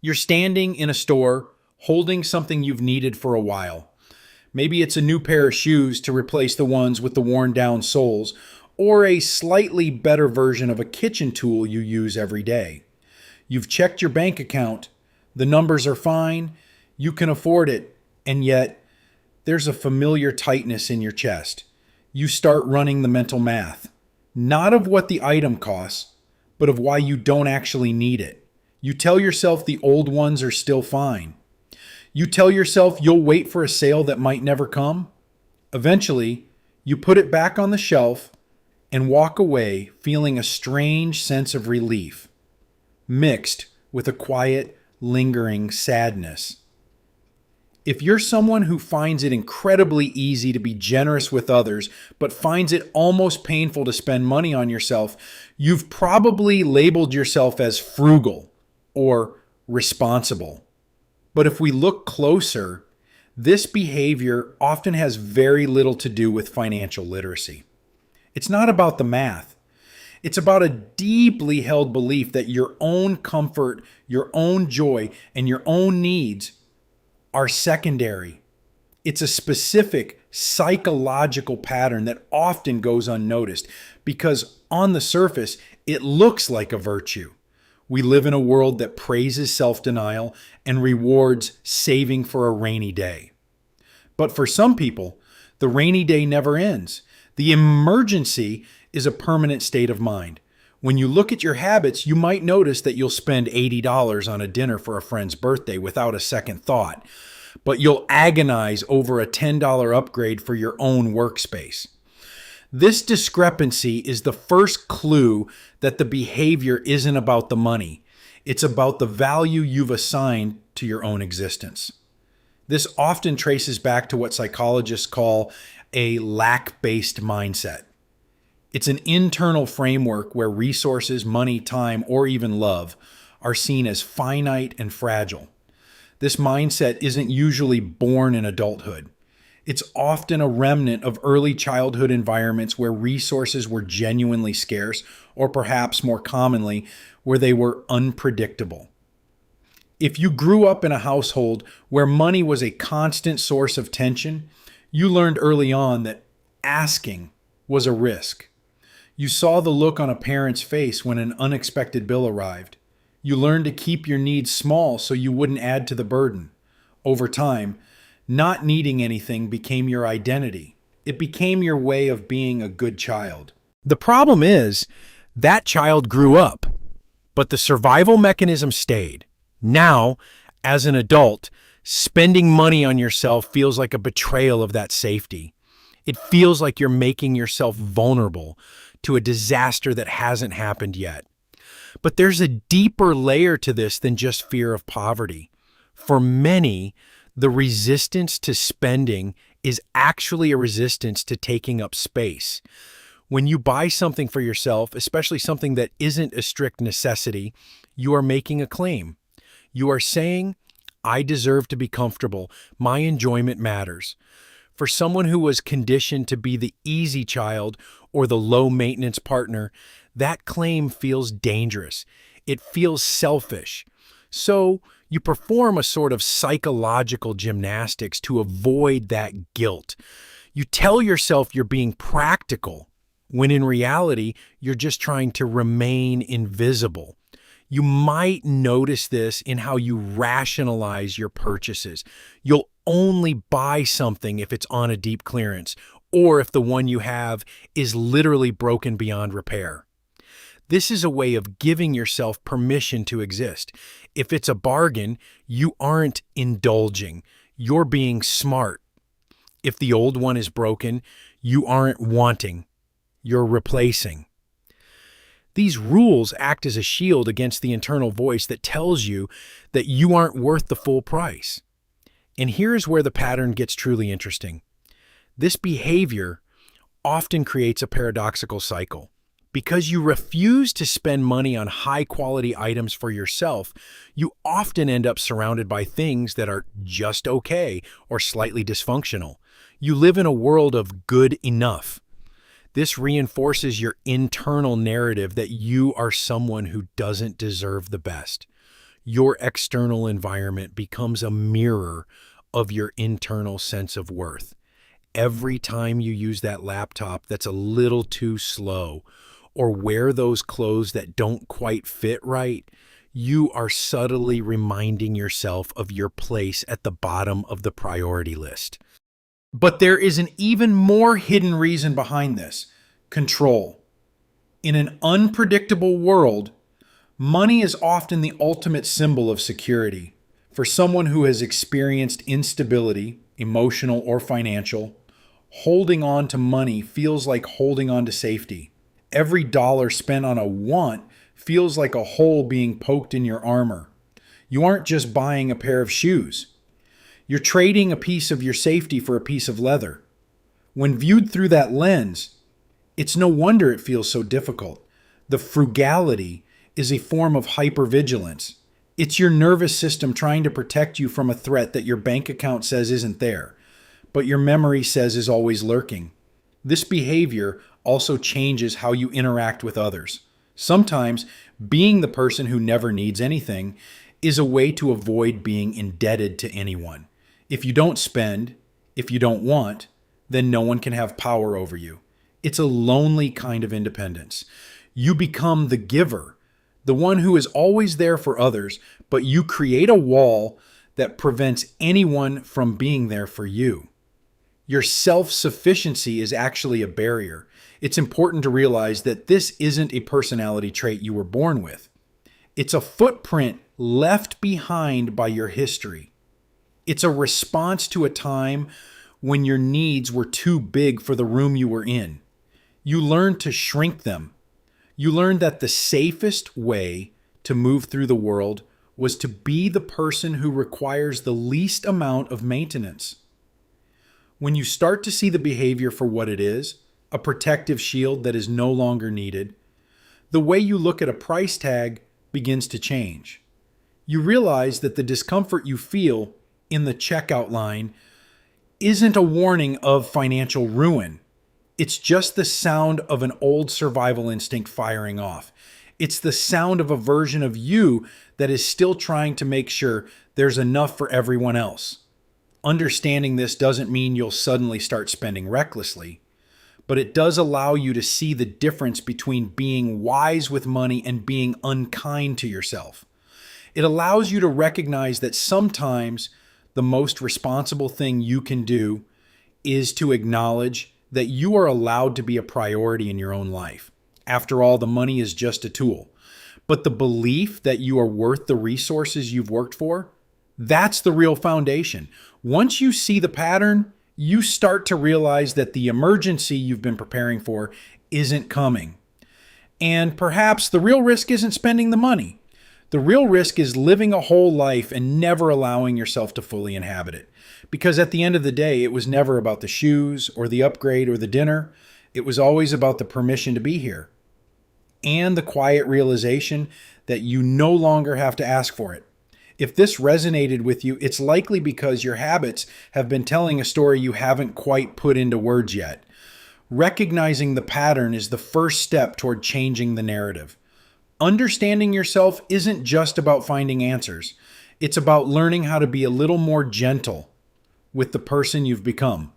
You're standing in a store holding something you've needed for a while. Maybe it's a new pair of shoes to replace the ones with the worn down soles, or a slightly better version of a kitchen tool you use every day. You've checked your bank account, the numbers are fine, you can afford it, and yet there's a familiar tightness in your chest. You start running the mental math, not of what the item costs, but of why you don't actually need it. You tell yourself the old ones are still fine. You tell yourself you'll wait for a sale that might never come. Eventually, you put it back on the shelf and walk away feeling a strange sense of relief, mixed with a quiet, lingering sadness. If you're someone who finds it incredibly easy to be generous with others, but finds it almost painful to spend money on yourself, you've probably labeled yourself as frugal or responsible. But if we look closer, this behavior often has very little to do with financial literacy. It's not about the math. It's about a deeply held belief that your own comfort, your own joy, and your own needs are secondary. It's a specific psychological pattern that often goes unnoticed because on the surface, it looks like a virtue. We live in a world that praises self-denial and rewards saving for a rainy day. But for some people, the rainy day never ends. The emergency is a permanent state of mind. When you look at your habits, you might notice that you'll spend $80 on a dinner for a friend's birthday without a second thought, but you'll agonize over a $10 upgrade for your own workspace. This discrepancy is the first clue that the behavior isn't about the money. It's about the value you've assigned to your own existence. This often traces back to what psychologists call a lack-based mindset. It's an internal framework where resources, money, time, or even love are seen as finite and fragile. This mindset isn't usually born in adulthood. It's often a remnant of early childhood environments where resources were genuinely scarce, or perhaps more commonly, where they were unpredictable. If you grew up in a household where money was a constant source of tension, you learned early on that asking was a risk. You saw the look on a parent's face when an unexpected bill arrived. You learned to keep your needs small so you wouldn't add to the burden. Over time, not needing anything became your identity. It became your way of being a good child. The problem is, that child grew up, but the survival mechanism stayed. Now, as an adult, spending money on yourself feels like a betrayal of that safety. It feels like you're making yourself vulnerable to a disaster that hasn't happened yet. But there's a deeper layer to this than just fear of poverty. For many, the resistance to spending is actually a resistance to taking up space. When you buy something for yourself, especially something that isn't a strict necessity, you are making a claim. You are saying, I deserve to be comfortable. My enjoyment matters. For someone who was conditioned to be the easy child or the low-maintenance partner, that claim feels dangerous. It feels selfish. So you perform a sort of psychological gymnastics to avoid that guilt. You tell yourself you're being practical, when in reality, you're just trying to remain invisible. You might notice this in how you rationalize your purchases. You'll only buy something if it's on a deep clearance, or if the one you have is literally broken beyond repair. This is a way of giving yourself permission to exist. If it's a bargain, you aren't indulging. You're being smart. If the old one is broken, you aren't wanting. You're replacing. These rules act as a shield against the internal voice that tells you that you aren't worth the full price. And here's where the pattern gets truly interesting. This behavior often creates a paradoxical cycle. Because you refuse to spend money on high-quality items for yourself, you often end up surrounded by things that are just okay or slightly dysfunctional. You live in a world of good enough. This reinforces your internal narrative that you are someone who doesn't deserve the best. Your external environment becomes a mirror of your internal sense of worth. Every time you use that laptop that's a little too slow or wear those clothes that don't quite fit right, you are subtly reminding yourself of your place at the bottom of the priority list. But there is an even more hidden reason behind this: control. In an unpredictable world, money is often the ultimate symbol of security. For someone who has experienced instability, emotional or financial, holding on to money feels like holding on to safety. Every dollar spent on a want feels like a hole being poked in your armor. You aren't just buying a pair of shoes. You're trading a piece of your safety for a piece of leather. When viewed through that lens, it's no wonder it feels so difficult. The frugality is a form of hypervigilance. It's your nervous system trying to protect you from a threat that your bank account says isn't there, but your memory says is always lurking. This behavior also changes how you interact with others. Sometimes being the person who never needs anything is a way to avoid being indebted to anyone. If you don't spend, if you don't want, then no one can have power over you. It's a lonely kind of independence. You become the giver, the one who is always there for others, but you create a wall that prevents anyone from being there for you. Your self-sufficiency is actually a barrier. It's important to realize that this isn't a personality trait you were born with. It's a footprint left behind by your history. It's a response to a time when your needs were too big for the room you were in. You learned to shrink them. You learned that the safest way to move through the world was to be the person who requires the least amount of maintenance. When you start to see the behavior for what it is, a protective shield that is no longer needed, the way you look at a price tag begins to change. You realize that the discomfort you feel in the checkout line isn't a warning of financial ruin. It's just the sound of an old survival instinct firing off. It's the sound of a version of you that is still trying to make sure there's enough for everyone else. Understanding this doesn't mean you'll suddenly start spending recklessly, but it does allow you to see the difference between being wise with money and being unkind to yourself. It allows you to recognize that sometimes the most responsible thing you can do is to acknowledge that you are allowed to be a priority in your own life. After all, the money is just a tool. But the belief that you are worth the resources you've worked for, that's the real foundation. Once you see the pattern, you start to realize that the emergency you've been preparing for isn't coming. And perhaps the real risk isn't spending the money. The real risk is living a whole life and never allowing yourself to fully inhabit it. Because at the end of the day, it was never about the shoes or the upgrade or the dinner. It was always about the permission to be here and the quiet realization that you no longer have to ask for it. If this resonated with you, it's likely because your habits have been telling a story you haven't quite put into words yet. Recognizing the pattern is the first step toward changing the narrative. Understanding yourself isn't just about finding answers. It's about learning how to be a little more gentle with the person you've become.